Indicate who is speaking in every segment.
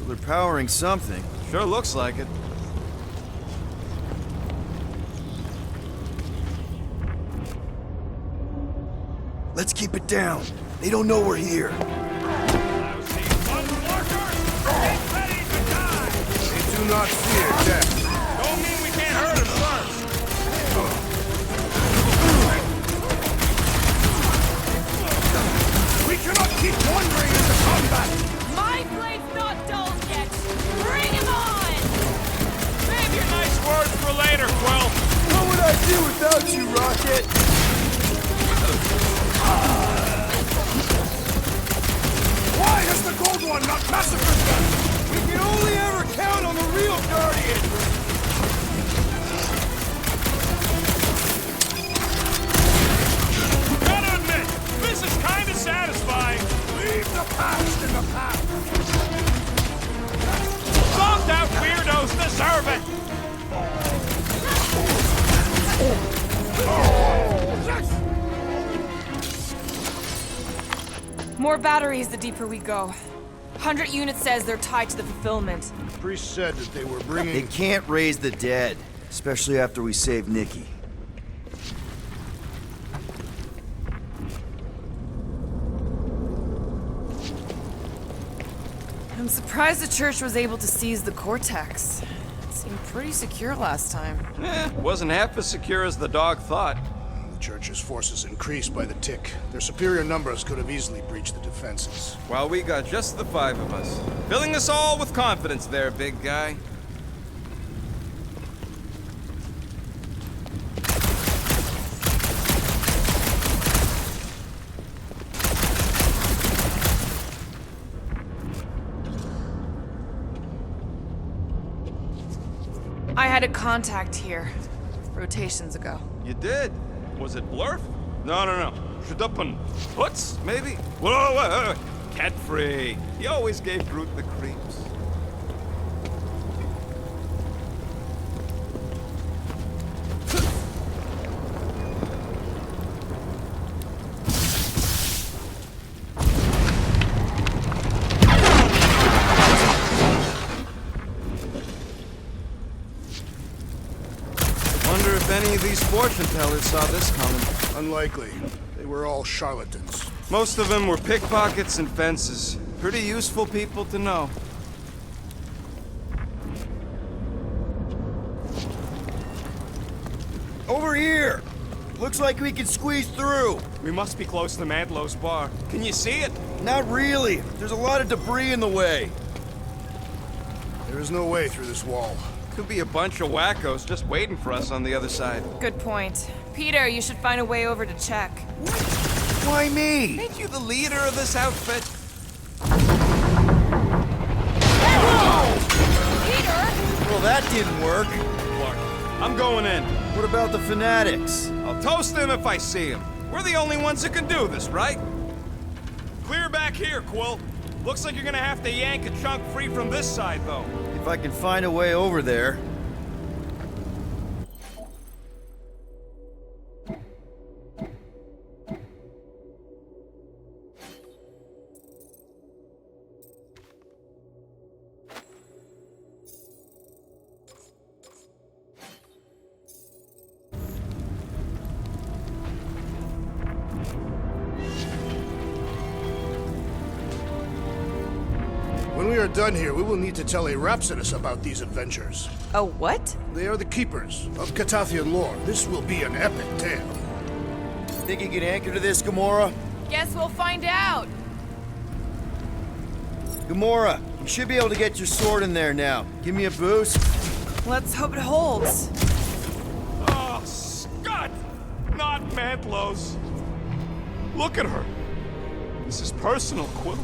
Speaker 1: So they're powering something. Sure looks like it. Let's keep it down. They don't know we're here.
Speaker 2: They
Speaker 3: Do not fear death.
Speaker 2: don't mean we can't hurt him first.
Speaker 3: We cannot keep wandering into combat.
Speaker 4: My blade's not dull yet. Bring him on!
Speaker 2: Save your nice words for later, Quill.
Speaker 1: What would I do without you, Rocket?
Speaker 3: Why has the Gold One not massacred them?
Speaker 1: We can only ever count on the real Guardian!
Speaker 2: Gotta admit, this is kinda satisfying.
Speaker 3: Leave the past in the past.
Speaker 2: Zonked out weirdos deserve it.
Speaker 4: More batteries the deeper we go. 100 units says they're tied to the fulfillment.
Speaker 3: Priest said that they were
Speaker 1: They
Speaker 3: bringing...
Speaker 1: can't raise the dead, especially after we save Nikki.
Speaker 4: I'm surprised the church was able to seize the Cortex. It seemed pretty secure last time.
Speaker 2: Wasn't half as secure as the dog thought.
Speaker 3: The Church's forces increased by the tick. Their superior numbers could have easily breached the defenses.
Speaker 2: While we got just the 5 of us. Filling us all with confidence there, big guy.
Speaker 4: I had a contact here, rotations ago.
Speaker 2: You did? Was it Blurf? No. Shadupin. Hoots, maybe? Whoa. Cat free. He always gave Groot the creeps.
Speaker 1: Wonder if any of these fortune tellers saw this coming.
Speaker 3: Unlikely. They were all charlatans.
Speaker 2: Most of them were pickpockets and fences.
Speaker 1: Pretty useful people to know. Over here! Looks like we can squeeze through.
Speaker 2: We must be close to Mantlow's bar. Can you see it?
Speaker 1: Not really. There's a lot of debris in the way.
Speaker 3: There is no way through this wall.
Speaker 2: Could be a bunch of wackos just waiting for us on the other side.
Speaker 4: Good point. Peter, you should find a way over to check.
Speaker 1: Why me?
Speaker 2: Ain't you the leader of this outfit?
Speaker 4: Peter!
Speaker 1: Well, that didn't work.
Speaker 2: Clark, I'm going in.
Speaker 1: What about the fanatics?
Speaker 2: I'll toast them if I see them. We're the only ones who can do this, right? Clear back here, Quill. Looks like you're gonna have to yank a chunk free from this side, though.
Speaker 1: If I can find a way over there.
Speaker 3: When we are done here, we will need to tell a Rhapsodus about these adventures.
Speaker 4: Oh, what?
Speaker 3: They are the keepers of Catathian lore. This will be an epic tale.
Speaker 1: Think you can anchor to this, Gamora?
Speaker 4: Guess we'll find out.
Speaker 1: Gamora, you should be able to get your sword in there now. Give me a boost.
Speaker 4: Let's hope it holds.
Speaker 2: Oh, Scott! Not Mantlow's. Look at her. This is personal, Quill.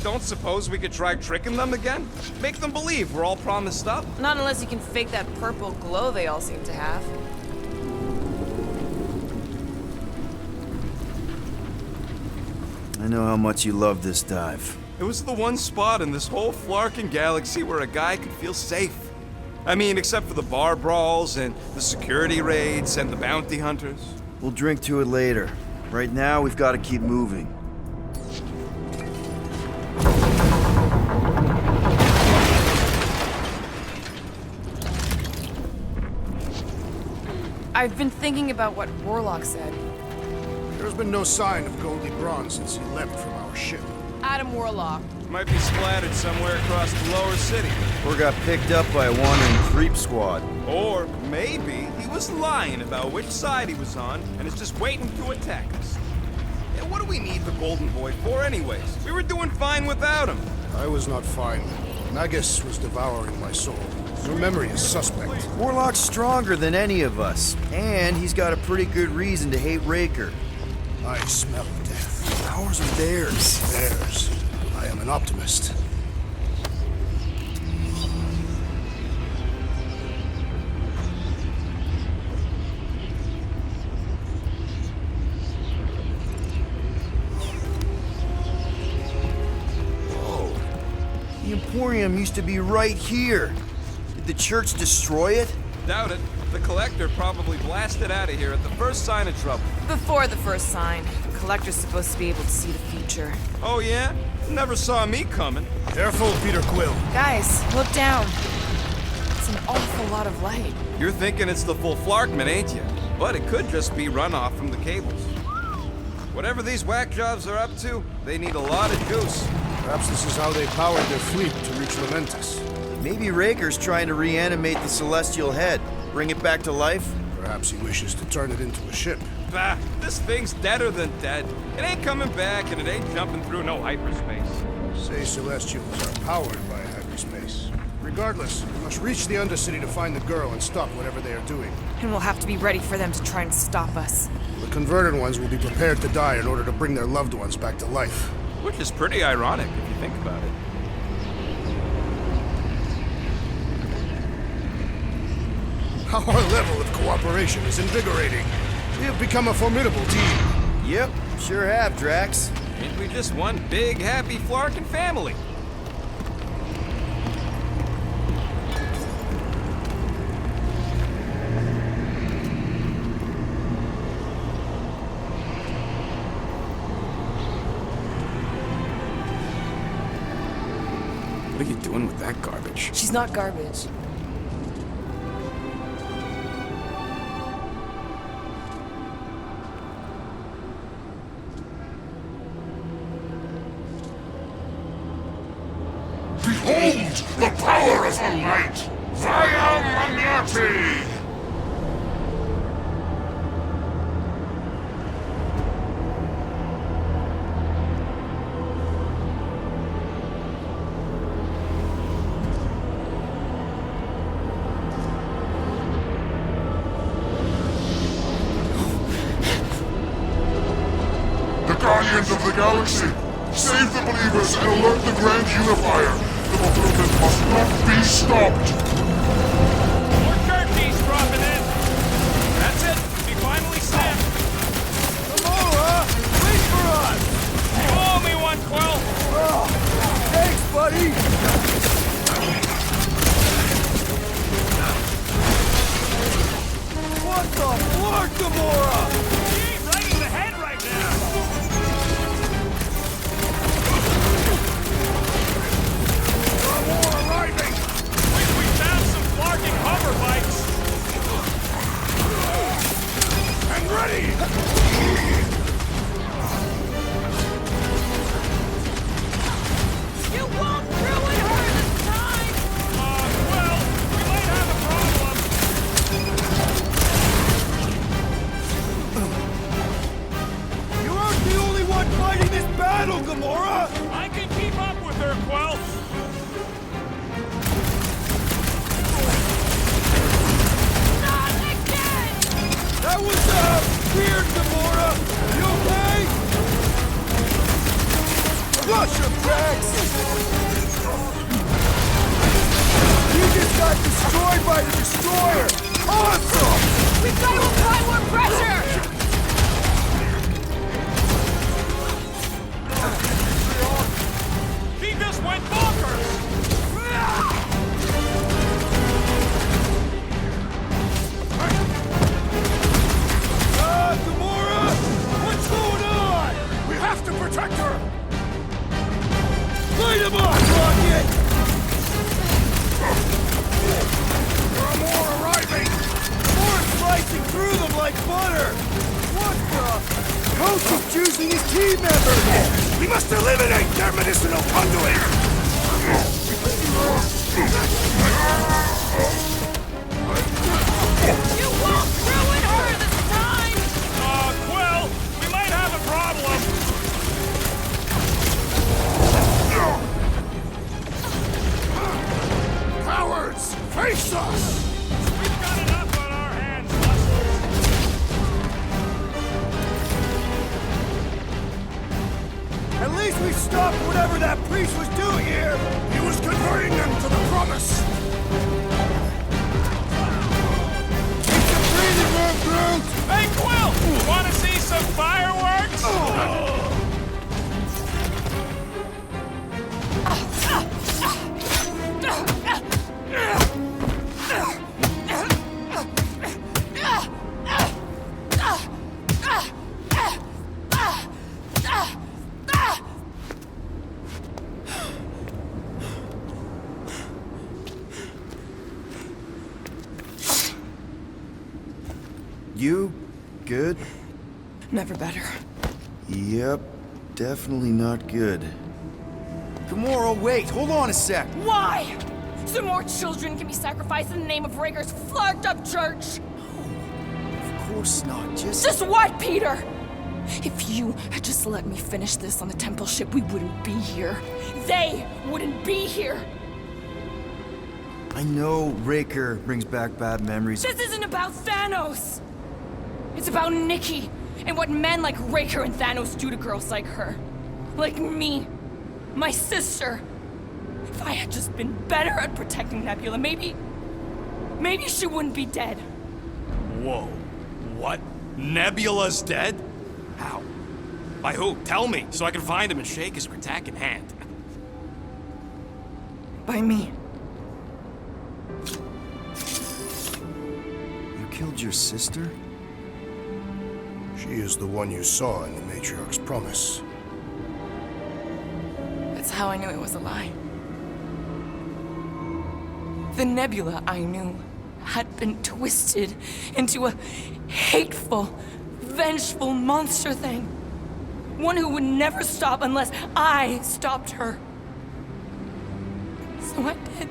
Speaker 2: Don't suppose we could try tricking them again? Make them believe we're all promised up?
Speaker 4: Not unless you can fake that purple glow they all seem to have.
Speaker 1: I know how much you love this dive.
Speaker 2: It was the one spot in this whole Flarkin galaxy where a guy could feel safe. I mean, except for the bar brawls and the security raids and the bounty hunters.
Speaker 1: We'll drink to it later. Right now, we've got to keep moving.
Speaker 4: I've been thinking about what Warlock said.
Speaker 3: There's been no sign of Goldie Braun since he left from our ship.
Speaker 4: Adam Warlock.
Speaker 2: Might be splattered somewhere across the lower city.
Speaker 1: Or got picked up by a wandering creep squad.
Speaker 2: Or maybe he was lying about which side he was on and is just waiting to attack us. Yeah, what do we need the Golden Boy for anyways? We were doing fine without him.
Speaker 3: I was not fine. Magus was devouring my soul. Your memory is suspect.
Speaker 1: Warlock's stronger than any of us, and he's got a pretty good reason to hate Raker.
Speaker 3: I smell death.
Speaker 1: Ours are theirs.
Speaker 3: Theirs. I am an optimist.
Speaker 1: The Emporium used to be right here. Did the church destroy it?
Speaker 2: Doubt it. The Collector probably blasted out of here at the first sign of trouble.
Speaker 4: Before the first sign, the Collector's supposed to be able to see the future.
Speaker 2: Oh yeah? Never saw me coming.
Speaker 3: Careful, Peter Quill.
Speaker 4: Guys, look down. It's an awful lot of light.
Speaker 2: You're thinking it's the full Flarkman, ain't you? But it could just be runoff from the cables. Whatever these whack jobs are up to, they need a lot of juice.
Speaker 3: Perhaps this is how they powered their fleet to reach Lamentus.
Speaker 1: Maybe Raker's trying to reanimate the Celestial Head. Bring it back to life?
Speaker 3: Perhaps he wishes to turn it into a ship.
Speaker 2: Bah, this thing's deader than dead. It ain't coming back, and it ain't jumping through no hyperspace.
Speaker 3: Say Celestials are powered by hyperspace. Regardless, we must reach the Undercity to find the girl and stop whatever they are doing.
Speaker 4: And we'll have to be ready for them to try and stop us.
Speaker 3: The converted ones will be prepared to die in order to bring their loved ones back to life.
Speaker 2: Which is pretty ironic, if you think about it.
Speaker 3: Our level of cooperation is invigorating. We have become a formidable team.
Speaker 1: Yep, sure have, Drax.
Speaker 2: Ain't we just one big, happy Flarkin family? What are you doing with that garbage?
Speaker 4: She's not garbage.
Speaker 5: Behold the power of the light! Via Magnati! The Guardians of the Galaxy! Save the believers and alert the Grand Unifier! The fulfillment must not be stopped!
Speaker 2: More turkeys dropping in! That's it! We finally snapped!
Speaker 1: Gamora! Wait for us!
Speaker 2: You owe me one, Quill!
Speaker 1: Thanks, buddy! What the fuck, Gamora?
Speaker 2: Gee, right in the head right now!
Speaker 3: More arriving!
Speaker 2: We found some Flarkin hover bikes!
Speaker 3: And ready!
Speaker 4: You won't ruin her this time!
Speaker 2: Well, we might have a problem.
Speaker 1: You aren't the only one fighting this battle, Gamora!
Speaker 2: I can keep up with her, Quill.
Speaker 4: Not again!
Speaker 1: That was, weird, Gamora! You okay? Flush him, Drax! You just got destroyed by the Destroyer! Awesome!
Speaker 4: We've got to apply more pressure!
Speaker 2: He just went bonkers!
Speaker 1: water! What the? Coach is choosing his team members!
Speaker 3: We must eliminate their medicinal conduit!
Speaker 4: You won't ruin her this time!
Speaker 2: Quill, we might have a problem.
Speaker 3: Cowards! Face us!
Speaker 2: We've got enough on our hands, Muscles.
Speaker 1: At least we stopped whatever that priest was doing here!
Speaker 3: He was converting them to the promise!
Speaker 1: Keep the breathing room, Groot!
Speaker 2: Hey, Quill, want to see some fireworks?
Speaker 1: You good?
Speaker 4: Never better.
Speaker 1: Yep, definitely not good. Gamora, wait, hold on a sec.
Speaker 4: Why? So more children can be sacrificed in the name of Raker's flagged up church?
Speaker 1: Of course not,
Speaker 4: Just what, Peter? If you had just let me finish this on the temple ship, we wouldn't be here. They wouldn't be here.
Speaker 1: I know Raker brings back bad memories.
Speaker 4: This isn't about Thanos. It's about Nikki and what men like Raker and Thanos do to girls like her. Like me. My sister. If I had just been better at protecting Nebula, maybe she wouldn't be dead.
Speaker 2: Whoa. What? Nebula's dead? How? By who? Tell me, so I can find him and shake his Kratak in hand.
Speaker 4: By me.
Speaker 1: You killed your sister?
Speaker 3: She is the one you saw in the Matriarch's promise.
Speaker 4: That's how I knew it was a lie. The Nebula I knew had been twisted into a hateful, vengeful monster thing. One who would never stop unless I stopped her. So I did.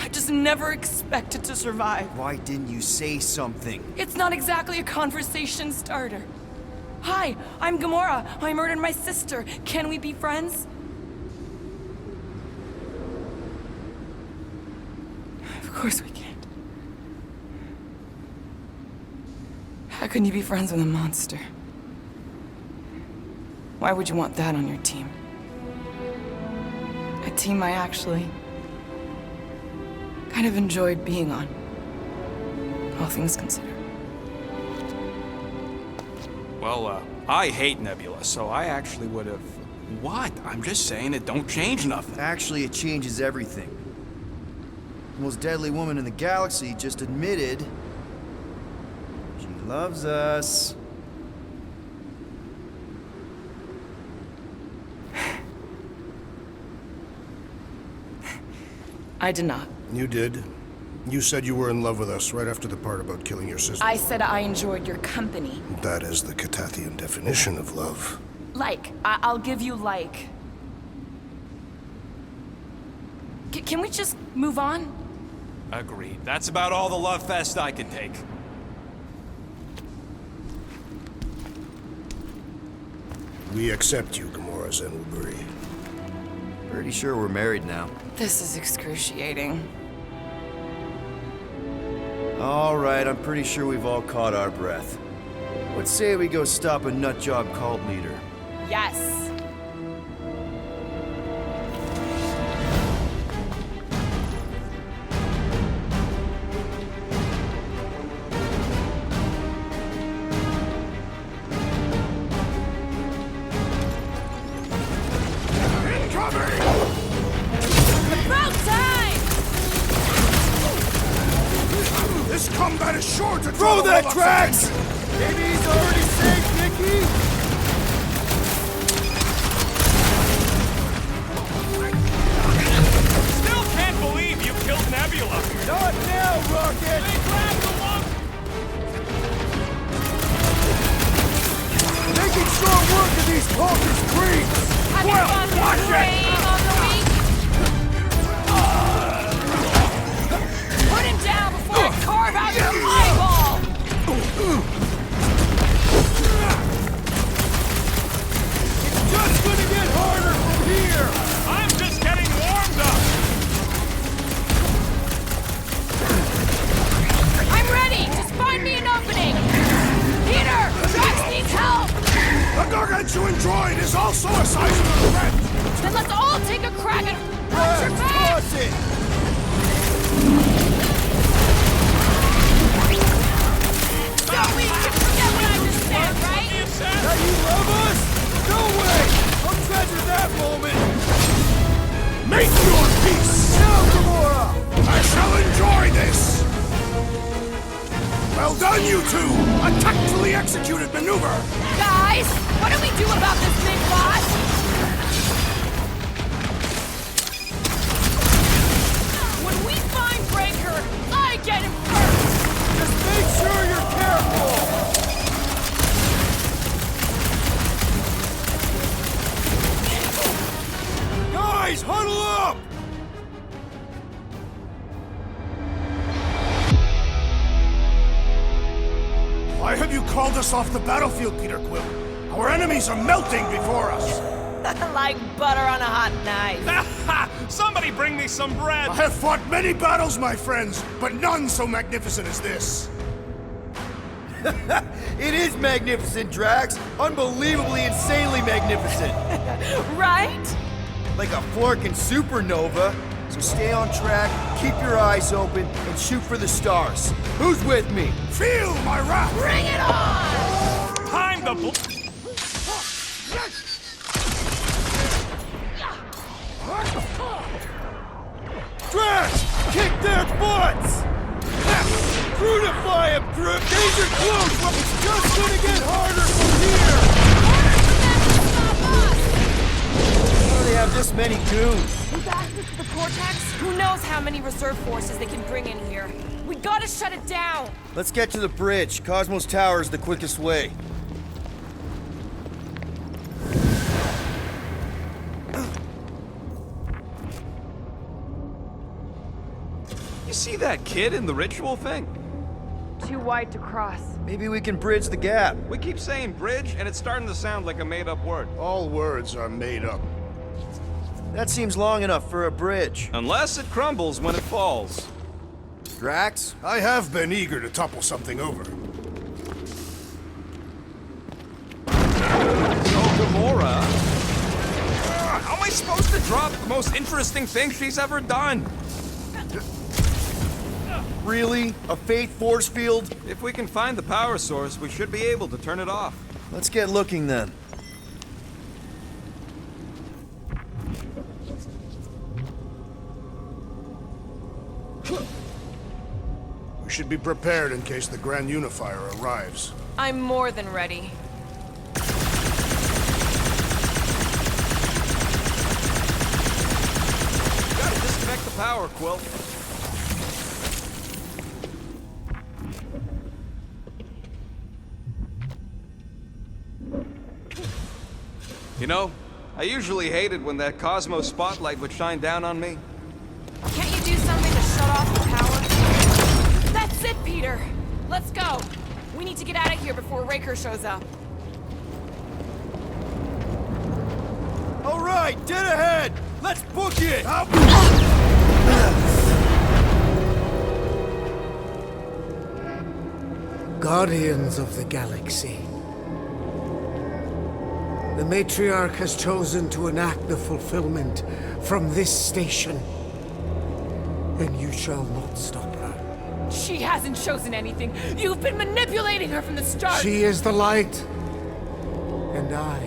Speaker 4: I just never expected to survive.
Speaker 1: Why didn't you say something?
Speaker 4: It's not exactly a conversation starter. Hi, I'm Gamora. I murdered my sister. Can we be friends? Of course we can't. How can you be friends with a monster? Why would you want that on your team? A team I actually kind of enjoyed being on, all things considered.
Speaker 2: Well, I hate Nebula, so I actually would have... What? I'm just saying it don't change nothing.
Speaker 1: Actually, it changes everything. The most deadly woman in the galaxy just admitted she loves us.
Speaker 4: I did not.
Speaker 3: You did. You said you were in love with us right after the part about killing your sister.
Speaker 4: I said I enjoyed your company.
Speaker 3: That is the Catathian definition of love.
Speaker 4: Like, I'll give you like. Can we just move on?
Speaker 2: Agreed. That's about all the love fest I can take.
Speaker 3: We accept you, Gamora Zenoburi.
Speaker 1: Pretty sure we're married now.
Speaker 4: This is excruciating.
Speaker 1: All right, I'm pretty sure we've all caught our breath. Let's say we go stop a nutjob cult leader.
Speaker 4: Yes. About time!
Speaker 3: This combat is sure to
Speaker 1: Throw
Speaker 3: draw
Speaker 1: that,
Speaker 3: all
Speaker 1: Drax!
Speaker 3: offense.
Speaker 1: Maybe he's already safe, Nikki?
Speaker 2: Still can't believe you killed Nebula.
Speaker 1: Not now, Rocket!
Speaker 2: They grabbed the one!
Speaker 3: Start working these Hawkins creeps!
Speaker 4: Have you fun preying on the weak? Put him down before I carve out your eyeball!
Speaker 3: It's just gonna get harder from here!
Speaker 2: I'm just getting warmed up!
Speaker 4: I'm ready! Just find me an opening! Peter! Drax needs help!
Speaker 3: The gargantuan droid is also a sizable threat!
Speaker 4: Then let's all take a crack at punch your back!
Speaker 1: Toss it!
Speaker 4: So we can forget what I just said, right?
Speaker 1: Now you love us? No way! I'll treasure that moment!
Speaker 3: Make your peace!
Speaker 1: Now, Gamora!
Speaker 3: I shall enjoy this! Well done, you two! A tactfully executed maneuver!
Speaker 4: Guys, what do we do about this big boss? When we find Breaker, I get him first!
Speaker 1: Just make sure you're careful! Guys, huddle up!
Speaker 3: Why have you called us off the battlefield, Peter Quill? Our enemies are melting before us!
Speaker 4: Like butter on a hot knife.
Speaker 2: Somebody bring me some bread!
Speaker 3: I have fought many battles, my friends, but none so magnificent as this.
Speaker 1: It is magnificent, Drax. Unbelievably, insanely magnificent.
Speaker 4: Right?
Speaker 1: Like a flirking supernova. So stay on track, keep your eyes open, and shoot for the stars. Who's with me?
Speaker 3: Feel my wrath!
Speaker 4: Bring it on!
Speaker 2: Time to
Speaker 1: Drax! Kick their butts! Brutify him, Groot! These are close! It's just gonna get harder from here! How do they have this many goons?
Speaker 4: With access to the Cortex, who knows how many reserve forces they can bring in here. We gotta shut it down!
Speaker 1: Let's get to the bridge. Cosmos Tower is the quickest way.
Speaker 2: You see that kid in the ritual thing?
Speaker 4: Too wide to cross.
Speaker 1: Maybe we can bridge the gap.
Speaker 2: We keep saying bridge, and it's starting to sound like a made-up word.
Speaker 3: All words are made up.
Speaker 1: That seems long enough for a bridge.
Speaker 2: Unless it crumbles when it falls.
Speaker 1: Drax?
Speaker 3: I have been eager to topple something over.
Speaker 2: Oh, Gamora. How am I supposed to drop the most interesting thing she's ever done?
Speaker 1: Really? A fate force field?
Speaker 2: If we can find the power source, we should be able to turn it off.
Speaker 1: Let's get looking then.
Speaker 3: We should be prepared in case the Grand Unifier arrives.
Speaker 4: I'm more than ready.
Speaker 2: Gotta disconnect the power, Quill. You know, I usually hated when that Cosmos spotlight would shine down on me.
Speaker 4: Can't you do something to shut off the power? That's it, Peter! Let's go! We need to get out of here before Raker shows up.
Speaker 1: All right, dead ahead! Let's book it!
Speaker 6: Guardians of the Galaxy. The Matriarch has chosen to enact the fulfillment from this station. And you shall not stop her.
Speaker 4: She hasn't chosen anything. You've been manipulating her from the start.
Speaker 6: She is the light. And I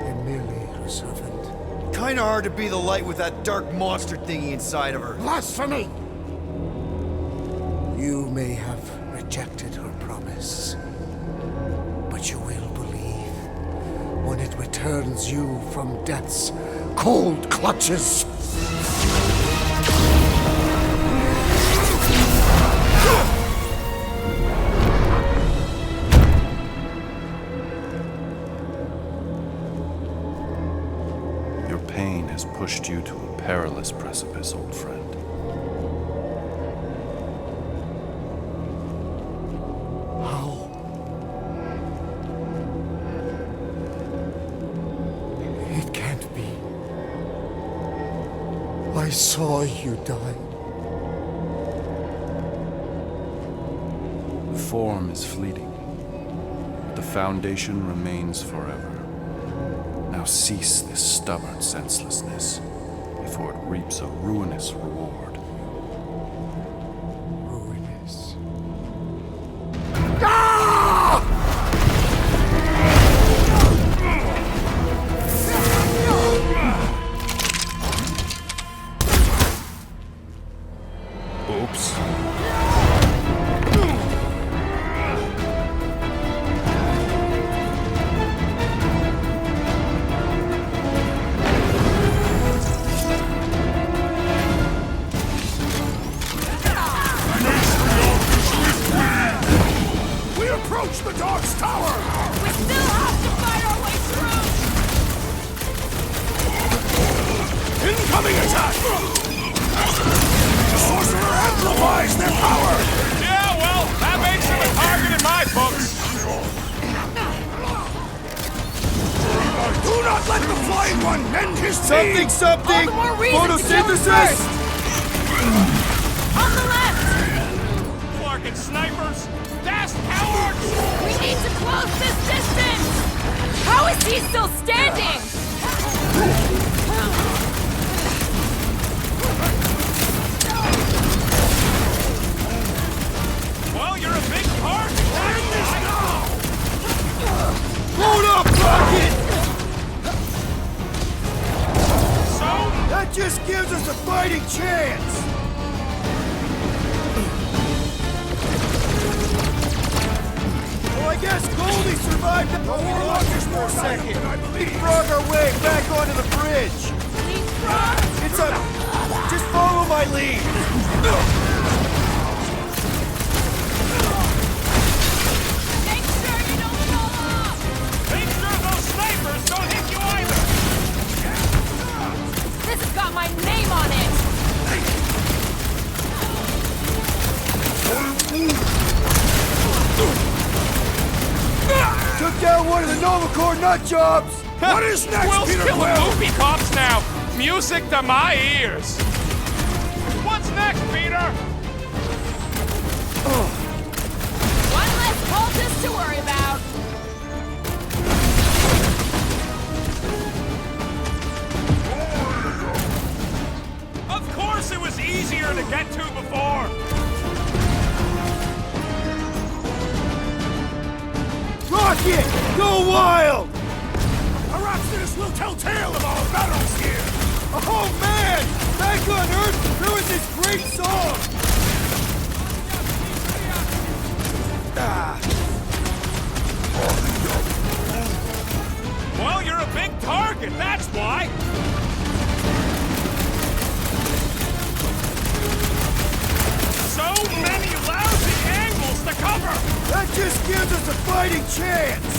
Speaker 6: am merely her servant.
Speaker 1: Kinda hard to be the light with that dark monster thingy inside of her.
Speaker 6: Blasphemy! You may have rejected her promise, but you will believe when it returns you from death's cold clutches.
Speaker 7: pushed you to a perilous precipice, old friend.
Speaker 6: How? It can't be. I saw you die.
Speaker 7: The form is fleeting, but the foundation remains forever. Now cease this stubborn senselessness, before it reaps a ruinous reward.
Speaker 6: Ruinous.
Speaker 7: Oops.
Speaker 3: We approach the dog's tower!
Speaker 4: We still have to fight our way through!
Speaker 3: Incoming attack! The sorcerer amplifies their power!
Speaker 2: Yeah, well, that makes him a target in my books.
Speaker 3: Do not let the flying one mend his
Speaker 1: Something,
Speaker 3: team!
Speaker 1: something!
Speaker 4: All the more reason to kill him
Speaker 1: Photosynthesis!
Speaker 4: first! On the left!
Speaker 2: Clark and snipers, dashed cowards!
Speaker 4: We need to close this distance! How is he still standing?
Speaker 2: Well, you're a big target.
Speaker 1: Hold up, Rocket!
Speaker 2: So,
Speaker 1: That just gives us a fighting chance! Well, I guess Goldie survived the warlock for a second. Leapfrog our way back onto the bridge. It's a... Just follow my lead.
Speaker 4: Make sure you don't fall off!
Speaker 2: make sure those snipers don't hit you either.
Speaker 4: This has got my name on it!
Speaker 1: Took down one of the Novacore nut jobs.
Speaker 3: What is next,
Speaker 2: Will's
Speaker 3: Peter
Speaker 2: killing
Speaker 3: Quill?
Speaker 2: movie cops now. Music to my ears. What's next, Peter?
Speaker 4: One less cultist to worry about!
Speaker 2: Of course it was easier to get to before.
Speaker 1: Rocket, go wild!
Speaker 3: Arachnius will tell tale of our battles here!
Speaker 1: Oh man! Back on Earth, there was this great song!
Speaker 2: Well, you're a big target, that's why. So many lousy angles to cover.
Speaker 1: That just gives us a fighting chance!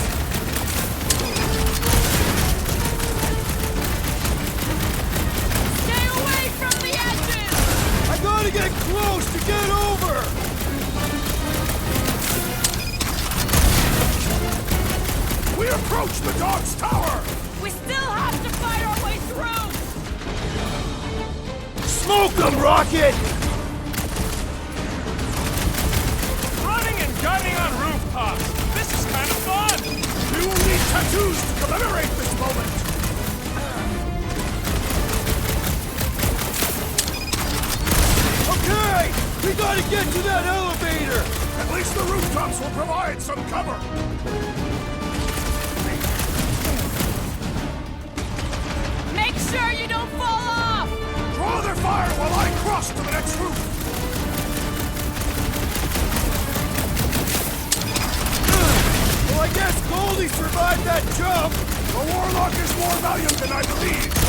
Speaker 4: Stay away from the edges!
Speaker 1: I gotta get close to get over!
Speaker 3: We approach the dog's tower!
Speaker 4: We still have to fight our way through!
Speaker 1: Smoke them, Rocket!
Speaker 2: Running and gunning on rooftops. This is kind of fun.
Speaker 3: We will need tattoos to commemorate this moment!
Speaker 1: Okay! We gotta get to that elevator!
Speaker 3: At least the rooftops will provide some cover!
Speaker 4: Make sure you don't fall off!
Speaker 3: Draw their fire while I cross to the next roof!
Speaker 1: Well, I guess Goldie survived that jump!
Speaker 3: The warlock is more valiant than I believed!